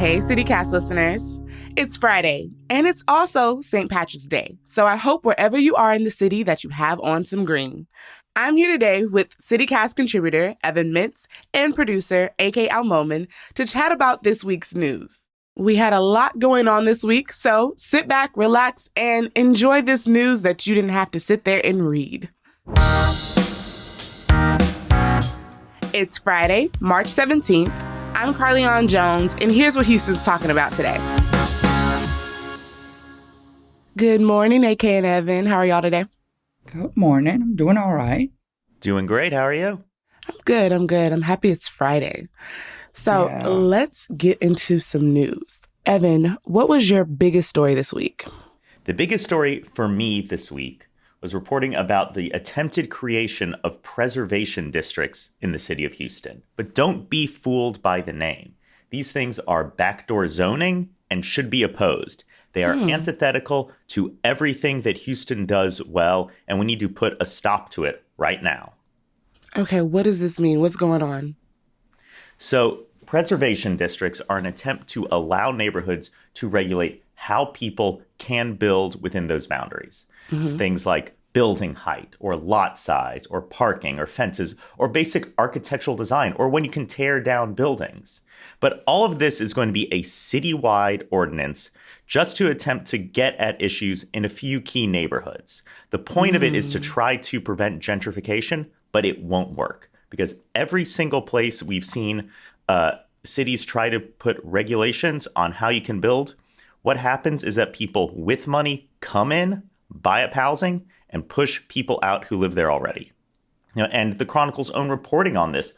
Hey, CityCast listeners. It's Friday, and it's also St. Patrick's Day, so I hope wherever you are in the city that you have on some green. I'm here today with CityCast contributor Evan Mintz and producer AK ALMoumen to chat about this week's news. We had a lot going on this week, so sit back, relax, and enjoy this news that you didn't have to sit there and read. It's Friday, March 17th. I'm Carlignon Jones, and here's what Houston's talking about today. Good morning, AK and Evan. How are y'all today? Good morning. I'm doing all right. Doing great. How are you? I'm good. I'm happy it's Friday. So Let's get into some news. Evan, what was your biggest story this week? The biggest story for me this week was reporting about the attempted creation of preservation districts in the city of Houston. But don't be fooled by the name. These things are backdoor zoning and should be opposed. They are antithetical to everything that Houston does well, and we need to put a stop to it right now. Okay, what does this mean? What's going on? So preservation districts are an attempt to allow neighborhoods to regulate how people can build within those boundaries. So things like building height or lot size or parking or fences or basic architectural design or when you can tear down buildings. But all of this is going to be a citywide ordinance just to attempt to get at issues in a few key neighborhoods. The point of it is to try to prevent gentrification, but it won't work because every single place we've seen cities try to put regulations on how you can build, what happens is that people with money come in, buy up housing, and push people out who live there already. And the Chronicle's own reporting on this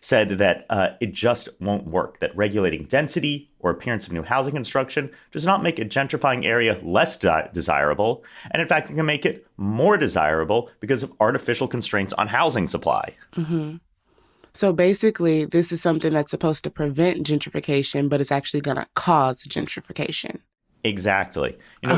said that it just won't work, that regulating density or appearance of new housing construction does not make a gentrifying area less desirable, and in fact, it can make it more desirable because of artificial constraints on housing supply. So basically, this is something that's supposed to prevent gentrification, but it's actually going to cause gentrification. Exactly.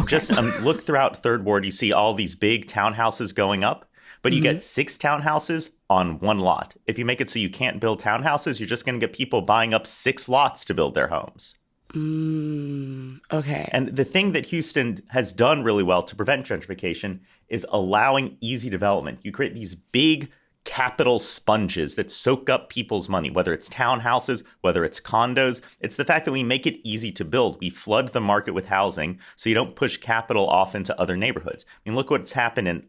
Just look throughout Third Ward, you see all these big townhouses going up, but you get 6 townhouses on one lot. If you make it so you can't build townhouses, you're just going to get people buying up 6 lots to build their homes. Okay. And the thing that Houston has done really well to prevent gentrification is allowing easy development. You create these big capital sponges that soak up people's money, whether it's townhouses, whether it's condos. It's the fact that we make it easy to build. We flood the market with housing so you don't push capital off into other neighborhoods. I mean, look what's happened in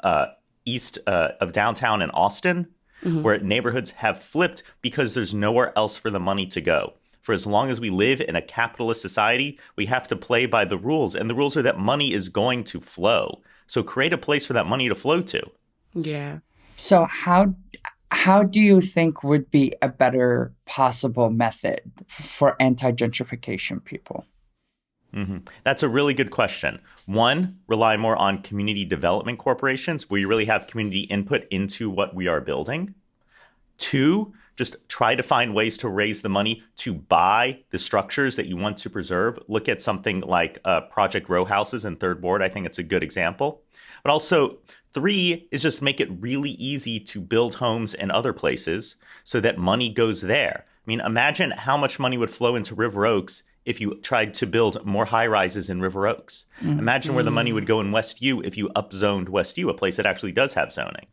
east of downtown in Austin, where neighborhoods have flipped because there's nowhere else for the money to go. For as long as we live in a capitalist society, we have to play by the rules. And the rules are that money is going to flow. So create a place for that money to flow to. Yeah. So how do you think would be a better possible method for anti-gentrification people? That's a really good question. 1, rely more on community development corporations where you really have community input into what we are building. 2, just try to find ways to raise the money to buy the structures that you want to preserve. Look at something like Project Row Houses in Third Ward. I think it's a good example. But also, 3 is just make it really easy to build homes in other places so that money goes there. I mean, imagine how much money would flow into River Oaks if you tried to build more high-rises in River Oaks. Imagine where the money would go in West U if you upzoned West U, a place that actually does have zoning.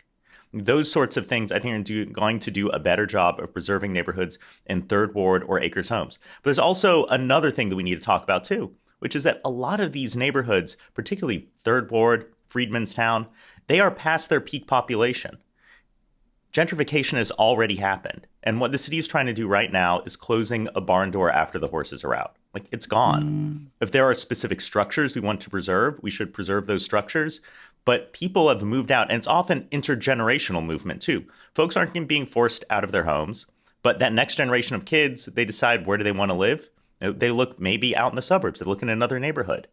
Those sorts of things, I think, are going to do a better job of preserving neighborhoods in Third Ward or Acres Homes. But there's also another thing that we need to talk about, too, which is that a lot of these neighborhoods, particularly Third Ward, Freedmanstown, they are past their peak population. Gentrification has already happened. And what the city is trying to do right now is closing a barn door after the horses are out. Like, it's gone. If there are specific structures we want to preserve, we should preserve those structures. But people have moved out, and it's often intergenerational movement, too. Folks aren't being forced out of their homes, but that next generation of kids, they decide where do they want to live. They look maybe out in the suburbs. They look in another neighborhood.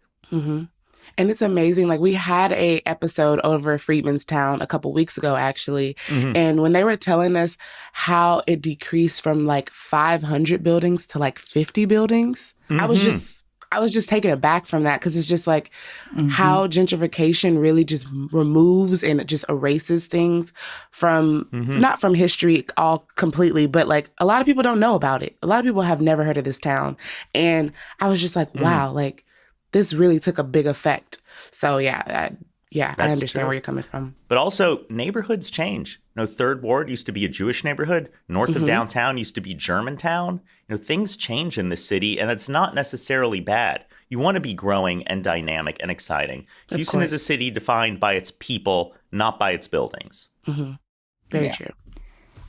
And it's amazing. Like, we had a episode over Freedmanstown a couple weeks ago, actually. And when they were telling us how it decreased from like 500 buildings to like 50 buildings, I was I was just taken aback from that because it's just like Mm-hmm. how gentrification really just removes and it just erases things from, not from history all completely, but like a lot of people don't know about it. A lot of people have never heard of this town. And I was just like, wow, like this really took a big effect. So yeah, I understand where you're coming from. But also, neighborhoods change. Third Ward used to be a Jewish neighborhood. North of downtown used to be Germantown. Things change in the city, and that's not necessarily bad. You want to be growing and dynamic and exciting. Houston is a city defined by its people, not by its buildings. Very true.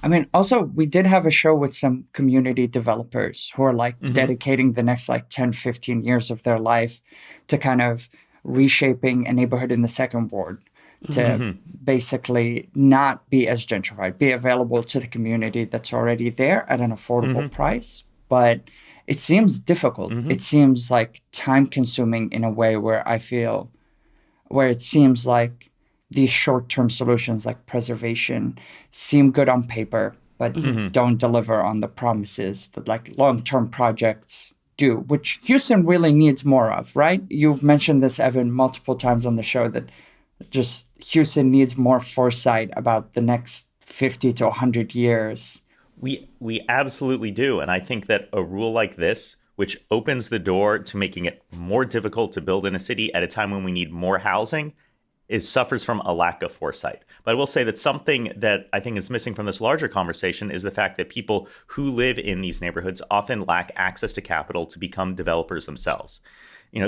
I mean, also, we did have a show with some community developers who are like dedicating the next like 10, 15 years of their life to kind of reshaping a neighborhood in the second ward to basically not be as gentrified, be available to the community that's already there at an affordable price. But it seems difficult. It seems like time consuming in a way where it seems like these short-term solutions like preservation seem good on paper, but don't deliver on the promises that like long-term projects do, which Houston really needs more of, right? You've mentioned this, Evan, multiple times on the show that just Houston needs more foresight about the next 50 to 100 years. We absolutely do. And I think that a rule like this, which opens the door to making it more difficult to build in a city at a time when we need more housing, suffers from a lack of foresight. But I will say that something that I think is missing from this larger conversation is the fact that people who live in these neighborhoods often lack access to capital to become developers themselves.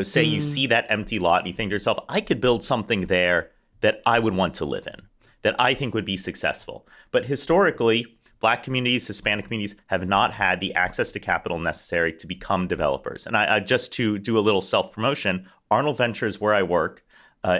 Say you see that empty lot and you think to yourself, I could build something there that I would want to live in, that I think would be successful. But historically, Black communities, Hispanic communities have not had the access to capital necessary to become developers. And I just to do a little self-promotion, Arnold Ventures, where I work,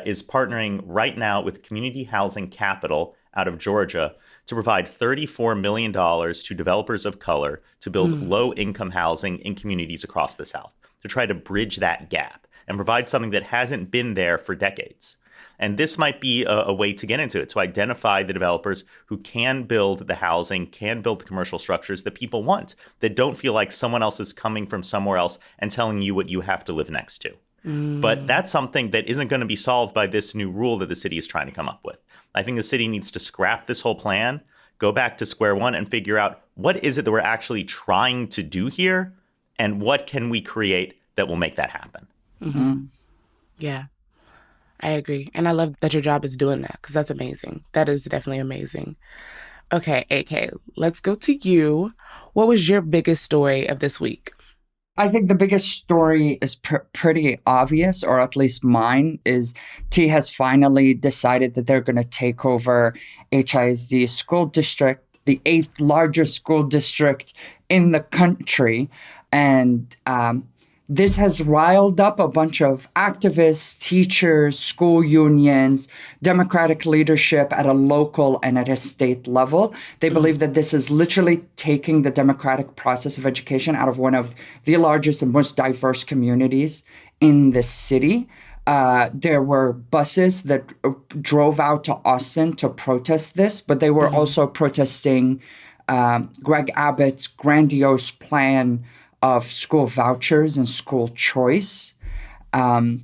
is partnering right now with Community Housing Capital out of Georgia to provide $34 million to developers of color to build low-income housing in communities across the South, to try to bridge that gap and provide something that hasn't been there for decades. And this might be a way to get into it, to identify the developers who can build the housing, can build the commercial structures that people want, that don't feel like someone else is coming from somewhere else and telling you what you have to live next to. But that's something that isn't going to be solved by this new rule that the city is trying to come up with. I think the city needs to scrap this whole plan, go back to square one and figure out what is it that we're actually trying to do here and what can we create that will make that happen. Yeah, I agree. And I love that your job is doing that because that's amazing. That is definitely amazing. Okay, AK, let's go to you. What was your biggest story of this week? I think the biggest story is pretty obvious, or at least mine, is T has finally decided that they're going to take over HISD school district, the 8th largest school district in the country. And this has riled up a bunch of activists, teachers, school unions, Democratic leadership at a local and at a state level. They believe that this is literally taking the democratic process of education out of one of the largest and most diverse communities in the city. There were buses that drove out to Austin to protest this, but they were also protesting Greg Abbott's grandiose plan of school vouchers and school choice. And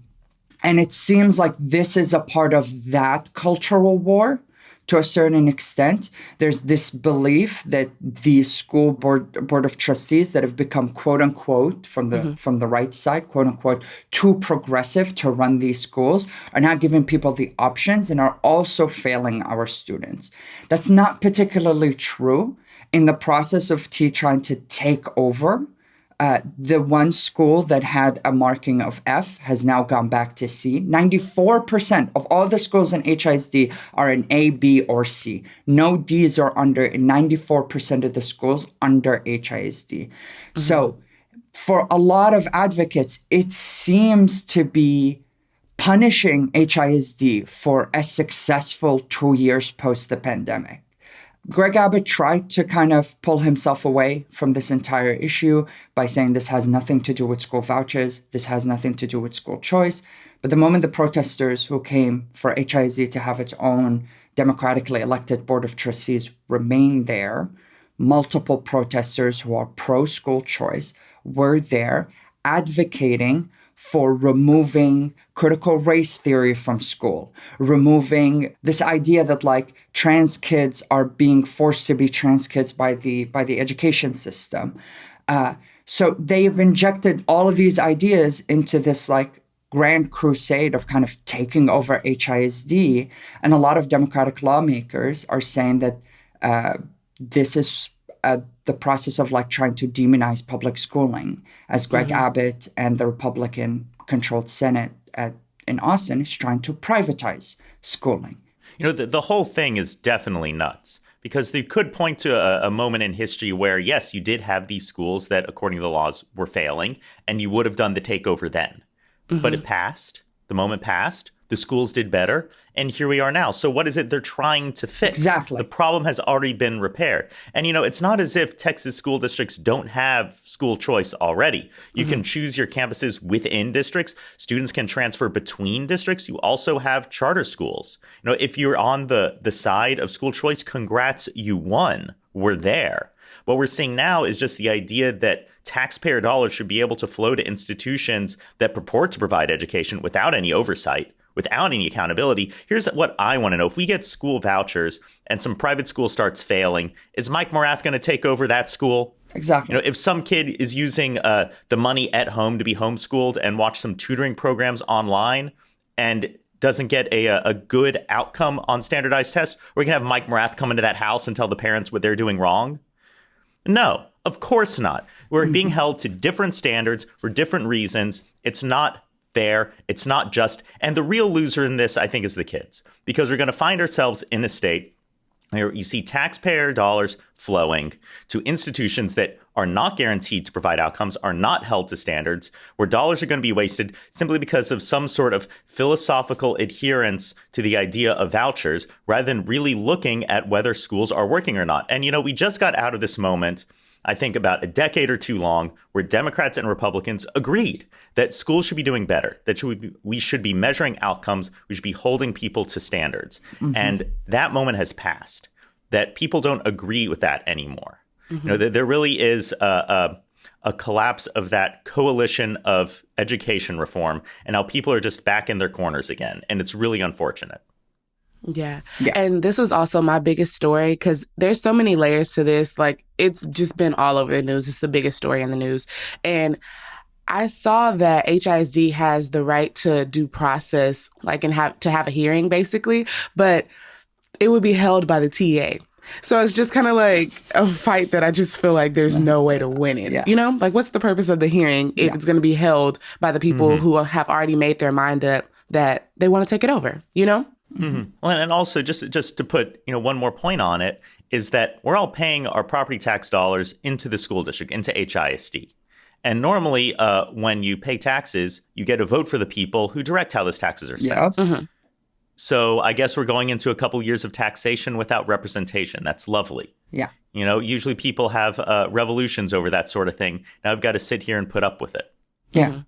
it seems like this is a part of that cultural war to a certain extent. There's this belief that the school board of trustees that have become, quote unquote, from the right side, quote unquote, too progressive to run these schools are not giving people the options and are also failing our students. That's not particularly true. In the process of T trying to take over, the one school that had a marking of F has now gone back to C. 94% of all the schools in HISD are in A, B, or C. No Ds are under, in 94% of the schools under HISD. So for a lot of advocates, it seems to be punishing HISD for a successful 2 years post the pandemic. Greg Abbott tried to kind of pull himself away from this entire issue by saying this has nothing to do with school vouchers, this has nothing to do with school choice. But the moment the protesters who came for HISD to have its own democratically elected board of trustees remain there, multiple protesters who are pro-school choice were there advocating for removing critical race theory from school, removing this idea that like trans kids are being forced to be trans kids by the education system. So they've injected all of these ideas into this like grand crusade of kind of taking over HISD. And a lot of Democratic lawmakers are saying that this is the process of like trying to demonize public schooling, as Greg Abbott and the Republican-controlled Senate in Austin is trying to privatize schooling. The whole thing is definitely nuts. Because they could point to a moment in history where, yes, you did have these schools that, according to the laws, were failing, and you would have done the takeover then. But it passed. The moment passed. The schools did better. And here we are now. So what is it they're trying to fix? Exactly. The problem has already been repaired. And, it's not as if Texas school districts don't have school choice already. You can choose your campuses within districts. Students can transfer between districts. You also have charter schools. If you're on the side of school choice, congrats, you won. We're there. What we're seeing now is just the idea that taxpayer dollars should be able to flow to institutions that purport to provide education without any oversight, without any accountability. Here's what I want to know. If we get school vouchers and some private school starts failing, is Mike Morath going to take over that school? Exactly. If some kid is using the money at home to be homeschooled and watch some tutoring programs online and doesn't get a good outcome on standardized tests, we're going to have Mike Morath come into that house and tell the parents what they're doing wrong? No, of course not. We're being held to different standards for different reasons. It's not fair. It's not just. And the real loser in this, I think, is the kids, because we're going to find ourselves in a state where you see taxpayer dollars flowing to institutions that are not guaranteed to provide outcomes, are not held to standards, where dollars are going to be wasted simply because of some sort of philosophical adherence to the idea of vouchers, rather than really looking at whether schools are working or not. And, we just got out of this moment, I think about a decade or two long, where Democrats and Republicans agreed that schools should be doing better, that we should be measuring outcomes, we should be holding people to standards. And that moment has passed, that people don't agree with that anymore. There really is a collapse of that coalition of education reform, and now people are just back in their corners again. And it's really unfortunate. Yeah. And this was also my biggest story because there's so many layers to this. Like, it's just been all over the news. It's the biggest story in the news. And I saw that HISD has the right to due process, like, and have a hearing, basically, but it would be held by the TA. So it's just kind of like a fight that I just feel like there's no way to win it. Like, what's the purpose of the hearing if it's going to be held by the people who have already made their mind up that they want to take it over, Well, and also just to put, one more point on it is that we're all paying our property tax dollars into the school district, into HISD. And normally when you pay taxes, you get a vote for the people who direct how those taxes are spent. So I guess we're going into a couple years of taxation without representation. That's lovely. Yeah. Usually people have revolutions over that sort of thing. Now I've got to sit here and put up with it. Yeah.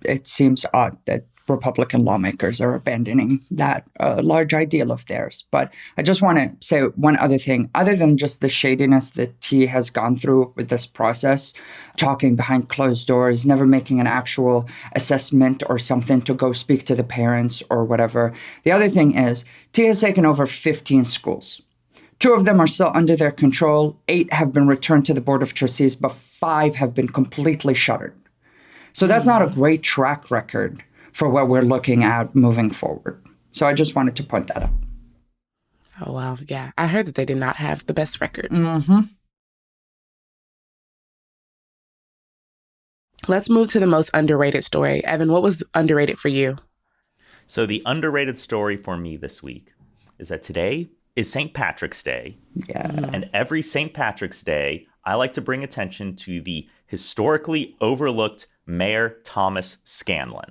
It seems odd that Republican lawmakers are abandoning that large ideal of theirs. But I just want to say one other thing. Other than just the shadiness that T has gone through with this process, talking behind closed doors, never making an actual assessment or something to go speak to the parents or whatever. The other thing is T has taken over 15 schools. 2 of them are still under their control. 8 have been returned to the Board of Trustees, but 5 have been completely shuttered. So that's not a great track record for what we're looking at moving forward. So I just wanted to point that out. Oh, wow. Yeah. I heard that they did not have the best record. Let's move to the most underrated story. Evan, what was underrated for you? So the underrated story for me this week is that today is St. Patrick's Day. Yeah. And every St. Patrick's Day, I like to bring attention to the historically overlooked Mayor Thomas Scanlon.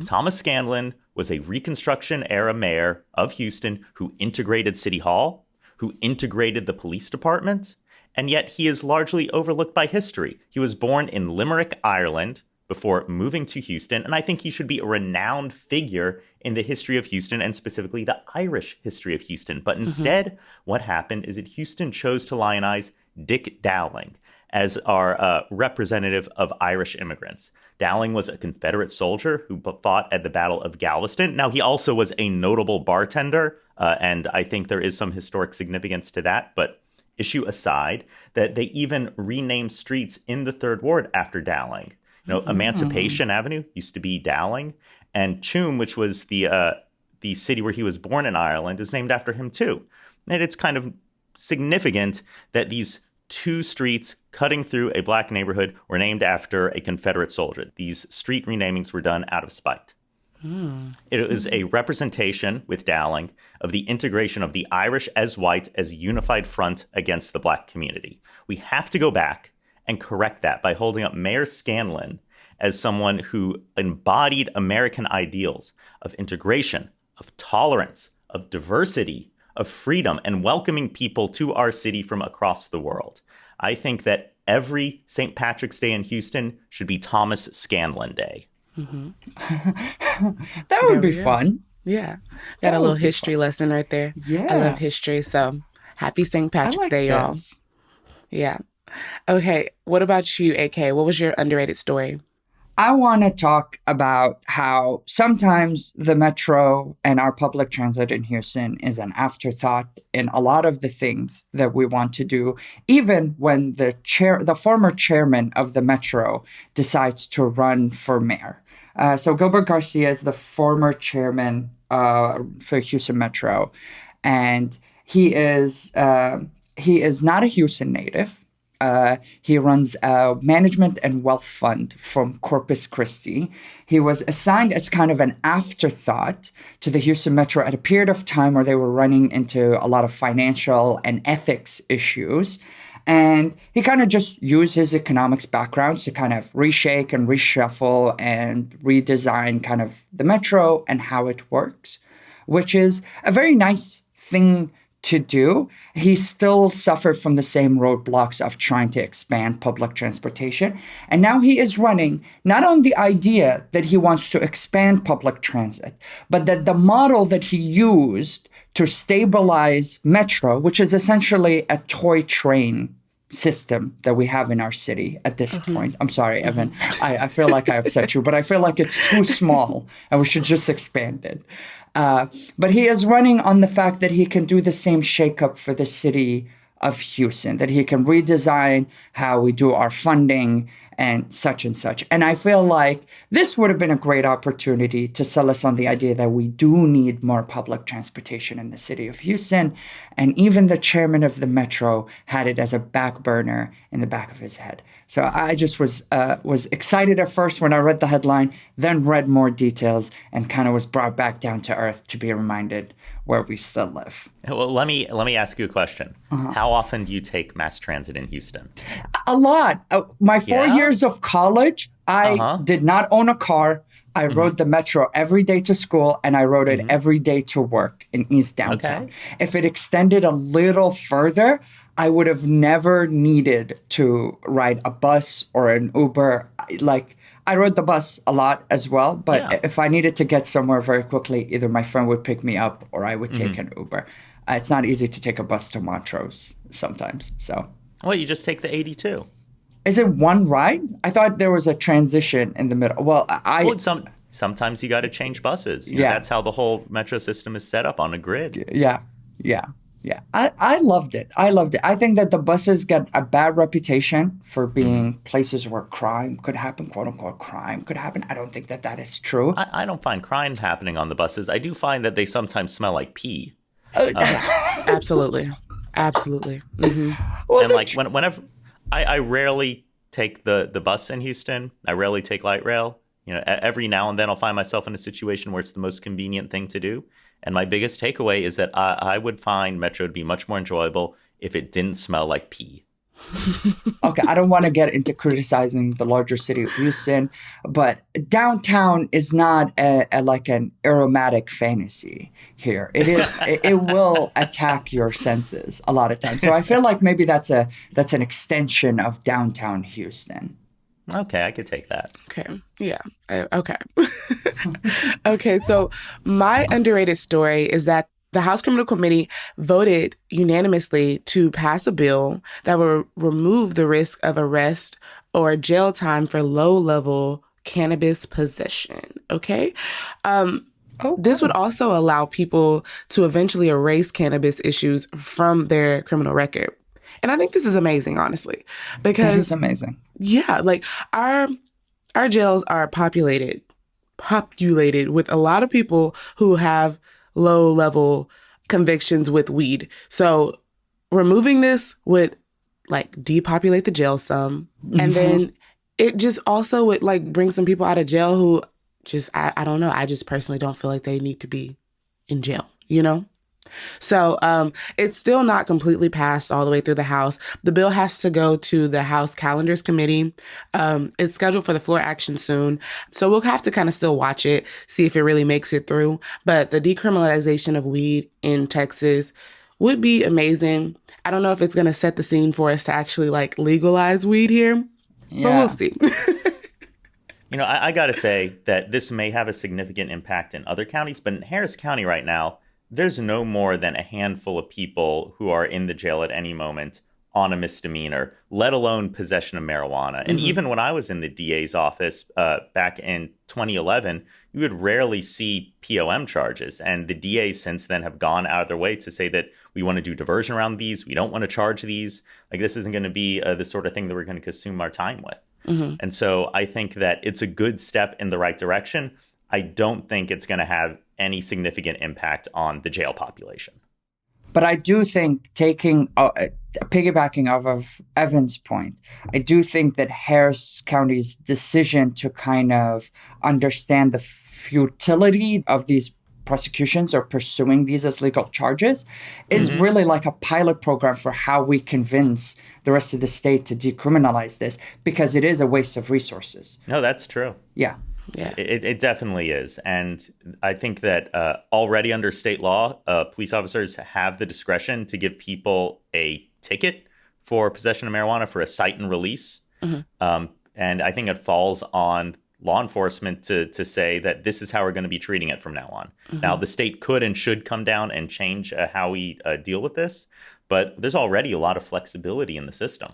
Thomas Scanlon was a Reconstruction-era mayor of Houston who integrated City Hall, who integrated the police department, and yet he is largely overlooked by history. He was born in Limerick, Ireland, before moving to Houston, and I think he should be a renowned figure in the history of Houston, and specifically the Irish history of Houston. But instead, what happened is that Houston chose to lionize Dick Dowling. as our representative of Irish immigrants. Dowling was a Confederate soldier who fought at the Battle of Galveston. Now, he also was a notable bartender, and I think there is some historic significance to that. But issue aside, that they even renamed streets in the Third Ward after Dowling. Emancipation Avenue used to be Dowling, and Tuam, which was the city where he was born in Ireland, is named after him too. And it's kind of significant that these two streets cutting through a black neighborhood were named after a Confederate soldier. These street renamings were done out of spite. It was a representation with Dowling of the integration of the Irish as white as a unified front against the black community. We have to go back and correct that by holding up Mayor Scanlon as someone who embodied American ideals of integration, of tolerance, of diversity, of freedom, and welcoming people to our city from across the world. I think that every St. Patrick's Day in Houston should be Thomas Scanlon Day. That would be fun. Yeah. Got a little history lesson right there. Yeah. I love history. So happy St. Patrick's Day, y'all. Yeah. Okay. What about you, AK? What was your underrated story? I want to talk about how sometimes the metro and our public transit in Houston is an afterthought in a lot of the things that we want to do, even when the former chairman of the metro decides to run for mayor. So Gilbert Garcia is the former chairman for Houston Metro, and he is not a Houston native. He runs a management and wealth fund from Corpus Christi. He was assigned as kind of an afterthought to the Houston Metro at a period of time where they were running into a lot of financial and ethics issues. And he kind of just used his economics background to kind of reshake and reshuffle and redesign kind of the metro and how it works, which is a very nice thing to do. He still suffered from the same roadblocks of trying to expand public transportation. And now he is running not on the idea that he wants to expand public transit, but that the model that he used to stabilize Metro, which is essentially a toy train system that we have in our city at this point. I'm sorry, Evan. I feel like I upset you, but I feel like it's too small and we should just expand it. But he is running on the fact that he can do the same shakeup for the city of Houston, that he can redesign how we do our funding and such and such. And I feel like this would have been a great opportunity to sell us on the idea that we do need more public transportation in the city of Houston. And even the chairman of the metro had it as a back burner in the back of his head. So I just was excited at first when I read the headline, then read more details and kind of was brought back down to earth to be reminded where we still live. Well, let me ask you a question. How often do you take mass transit in Houston? A lot. My 4 years of college, I did not own a car. I rode the metro every day to school, and I rode it every day to work in East Downtown. Okay. If it extended a little further, I would have never needed to ride a bus or an Uber. Like, I rode the bus a lot as well, but if I needed to get somewhere very quickly, either my friend would pick me up or I would take an Uber. It's not easy to take a bus to Montrose sometimes, so. Well, you just take the 82. Is it one ride? I thought there was a transition in the middle. Well, sometimes you got to change buses. You know, that's how the whole metro system is set up on a grid. Yeah. I loved it. I think that the buses get a bad reputation for being places where crime could happen, quote unquote crime could happen. I don't think that is true. I don't find crime happening on the buses. I do find that they sometimes smell like pee. Absolutely. Mm-hmm. Well, and like whenever I rarely take the bus in Houston. I rarely take light rail. You know, every now and then I'll find myself in a situation where it's the most convenient thing to do. And my biggest takeaway is that I would find Metro to be much more enjoyable if it didn't smell like pee. Okay, I don't want to get into criticizing the larger city of Houston, but downtown is not like an aromatic fantasy here. It is. It will attack your senses a lot of times. So I feel like maybe that's an extension of downtown Houston. Okay, I could take that. Okay. Yeah. Okay. Okay. So my underrated story is that the House Criminal Committee voted unanimously to pass a bill that will remove the risk of arrest or jail time for low-level cannabis possession. Okay? This would also allow people to eventually erase cannabis issues from their criminal record. And I think this is amazing, honestly, because That is amazing. yeah, like our jails are populated with a lot of people who have low-level convictions with weed. So removing this would like depopulate the jail some, and then it just also would like bring some people out of jail who just I don't know. I just personally don't feel like they need to be in jail, you know? So it's still not completely passed all the way through the House. The bill has to go to the House Calendars Committee. It's scheduled for the floor action soon. So we'll have to kind of still watch it, see if it really makes it through. But the decriminalization of weed in Texas would be amazing. I don't know if it's going to set the scene for us to actually like legalize weed here, but we'll see. You know, I got to say that this may have a significant impact in other counties, but in Harris County right now, there's no more than a handful of people who are in the jail at any moment on a misdemeanor, let alone possession of marijuana. And even when I was in the DA's office back in 2011, you would rarely see POM charges. And the DAs since then have gone out of their way to say that we want to do diversion around these. We don't want to charge these. Like, this isn't going to be the sort of thing that we're going to consume our time with. And so I think that it's a good step in the right direction. I don't think it's going to have any significant impact on the jail population. But I do think piggybacking off of Evan's point, I do think that Harris County's decision to kind of understand the futility of these prosecutions or pursuing these as legal charges is really like a pilot program for how we convince the rest of the state to decriminalize this, because it is a waste of resources. No, that's true. Yeah. Yeah. It definitely is. And I think that already under state law, police officers have the discretion to give people a ticket for possession of marijuana for a cite and release. And I think it falls on law enforcement to say that this is how we're going to be treating it from now on. Now, the state could and should come down and change how we deal with this. But there's already a lot of flexibility in the system.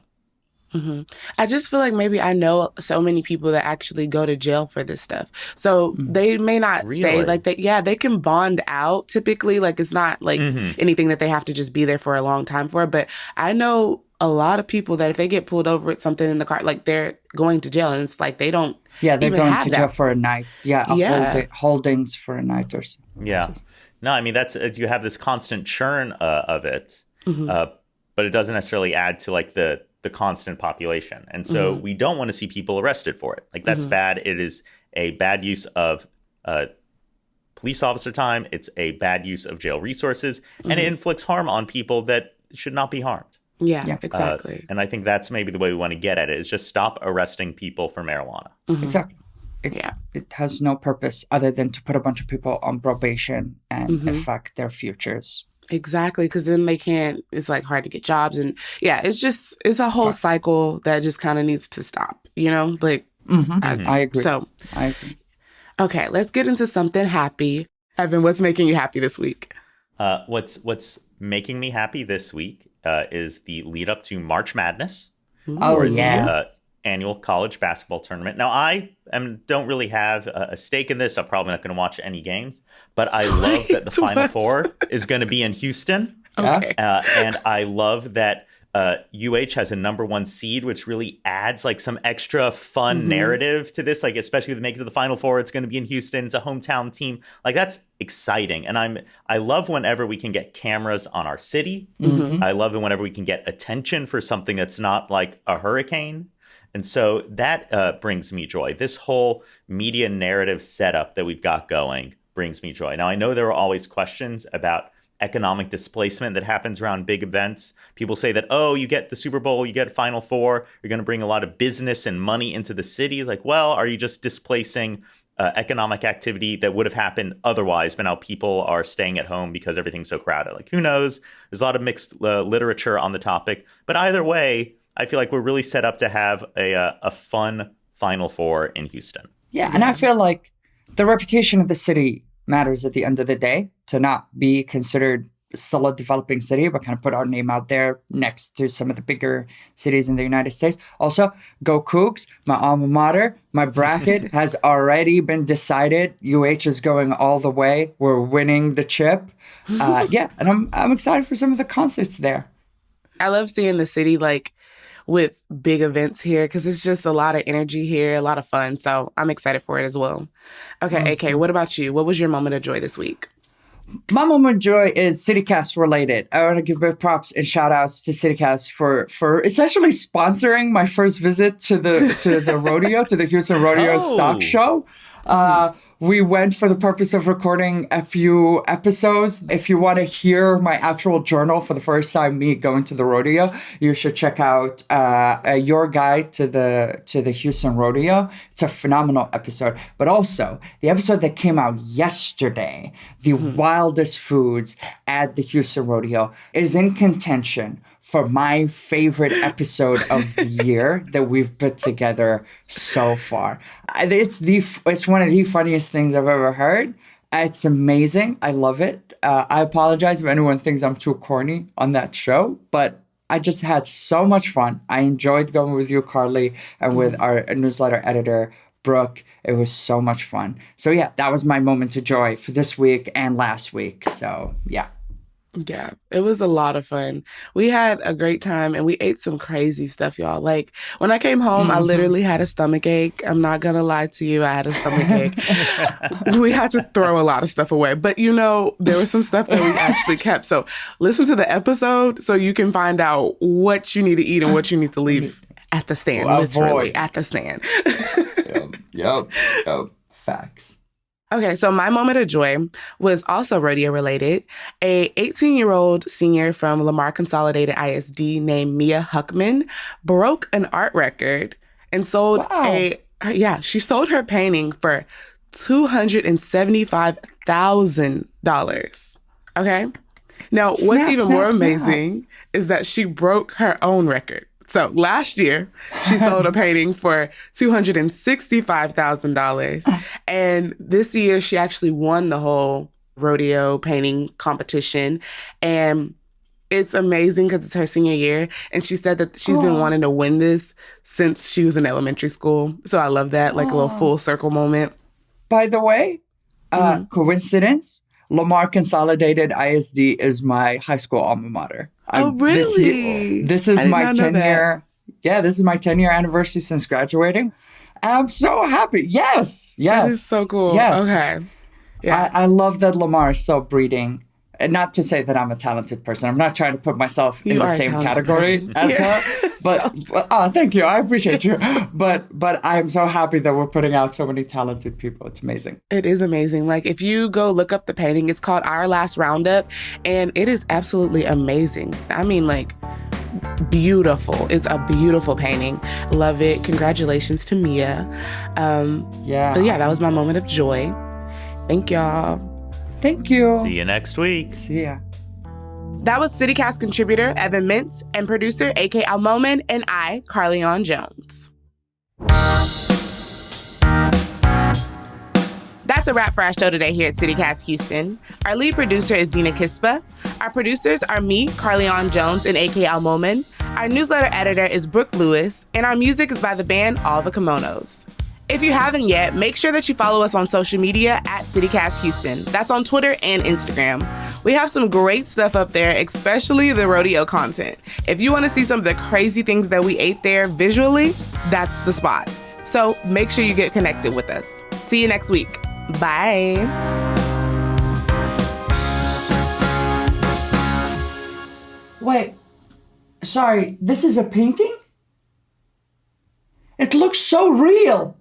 I just feel like maybe I know so many people that actually go to jail for this stuff. So they may not stay like that. Yeah, they can bond out typically. Like, it's not like anything that they have to just be there for a long time for. But I know a lot of people that if they get pulled over with something in the car, like they're going to jail, and it's like they don't. Yeah, they're even going have to that. jail for a night. Holdings for a night or so. Yeah. No, I mean, you have this constant churn of it, but it doesn't necessarily add to like the constant population. And so we don't want to see people arrested for it. Like, that's bad. It is a bad use of police officer time. It's a bad use of jail resources, and it inflicts harm on people that should not be harmed. Yeah, exactly. And I think that's maybe the way we want to get at it, is just stop arresting people for marijuana. Exactly. It has no purpose other than to put a bunch of people on probation and affect their futures. Exactly, because then it's like hard to get jobs. And yeah, it's a whole cycle that just kind of needs to stop, you know? Like, I agree. I agree. Okay, let's get into something happy. Evan, what's making you happy this week? What's making me happy this week is the lead up to March Madness. The annual college basketball tournament. Now, I don't really have a stake in this. I'm probably not going to watch any games, but I love that the Final Four is going to be in Houston. Okay. And I love that UH has a #1 seed, which really adds like some extra fun narrative to this. Like, especially to make it to the Final Four, it's going to be in Houston. It's a hometown team. Like, that's exciting. And I love whenever we can get cameras on our city. I love it whenever we can get attention for something that's not like a hurricane. And so that brings me joy. This whole media narrative setup that we've got going brings me joy. Now, I know there are always questions about economic displacement that happens around big events. People say that, oh, you get the Super Bowl, you get Final Four, you're going to bring a lot of business and money into the city. Like, well, are you just displacing economic activity that would have happened otherwise, but now people are staying at home because everything's so crowded? Like, who knows? There's a lot of mixed literature on the topic. But either way, I feel like we're really set up to have a fun Final Four in Houston. Yeah, and I feel like the reputation of the city matters at the end of the day, to not be considered still a developing city, but kind of put our name out there next to some of the bigger cities in the United States. Also, go Cougs, my alma mater. My bracket has already been decided. UH is going all the way. We're winning the chip. And I'm excited for some of the concerts there. I love seeing the city like with big events here because it's just a lot of energy here, a lot of fun. So I'm excited for it as well. Okay, AK, what about you? What was your moment of joy this week? My moment of joy is CityCast related. I want to give big props and shout outs to CityCast for essentially sponsoring my first visit to the rodeo, to the Houston Rodeo stock show. We went for the purpose of recording a few episodes. If you want to hear my actual journal for the first time, me going to the rodeo, you should check out your guide to the Houston Rodeo. It's a phenomenal episode. But also, the episode that came out yesterday, The Wildest Foods at the Houston Rodeo, is in contention for my favorite episode of the year that we've put together so far. It's one of the funniest things I've ever heard. It's amazing. I love it. I apologize if anyone thinks I'm too corny on that show, but I just had so much fun. I enjoyed going with you, Carly, and with our newsletter editor, Brooke. It was so much fun. So yeah, that was my moment of joy for this week and last week. So yeah. Yeah, it was a lot of fun. We had a great time and we ate some crazy stuff, y'all. Like when I came home, I literally had a stomach ache. I'm not going to lie to you. I had a stomach ache. We had to throw a lot of stuff away. But there was some stuff that we actually kept. So listen to the episode so you can find out what you need to eat and what you need to leave at the stand. Literally at the stand. Yep. Facts. Okay, so my moment of joy was also rodeo related. A 18-year-old senior from Lamar Consolidated ISD named Mia Huckman broke an art record and sold she sold her painting for $275,000. Okay? Now, what's even more amazing is that she broke her own record. So last year, she sold a painting for $265,000. And this year, she actually won the whole rodeo painting competition. And it's amazing because it's her senior year. And she said that she's been wanting to win this since she was in elementary school. So I love that, like a little full circle moment. By the way, coincidence? Lamar Consolidated ISD is my high school alma mater. Oh, really? This is my 10-year. Yeah, this is my 10-year anniversary since graduating. I'm so happy. Yes. That is so cool. Yes. Okay. Yeah. I love that Lamar is still breeding. And not to say that I'm a talented person. I'm not trying to put myself in the same category as her. But thank you. I appreciate you. But I'm so happy that we're putting out so many talented people. It's amazing. It is amazing. Like if you go look up the painting, it's called Our Last Roundup. And it is absolutely amazing. I mean, like, beautiful. It's a beautiful painting. Love it. Congratulations to Mia. But yeah, that was my moment of joy. Thank y'all. Thank you. See you next week. See ya. That was CityCast contributor Evan Mintz and producer AK ALMoumen and I, Carlignon Jones. That's a wrap for our show today here at CityCast Houston. Our lead producer is Dina Kispa. Our producers are me, Carlignon Jones, and AK ALMoumen. Our newsletter editor is Brooke Lewis, and our music is by the band All the Kimonos. If you haven't yet, make sure that you follow us on social media at CityCast Houston. That's on Twitter and Instagram. We have some great stuff up there, especially the rodeo content. If you want to see some of the crazy things that we ate there visually, that's the spot. So make sure you get connected with us. See you next week. Bye. Wait, sorry, this is a painting? It looks so real.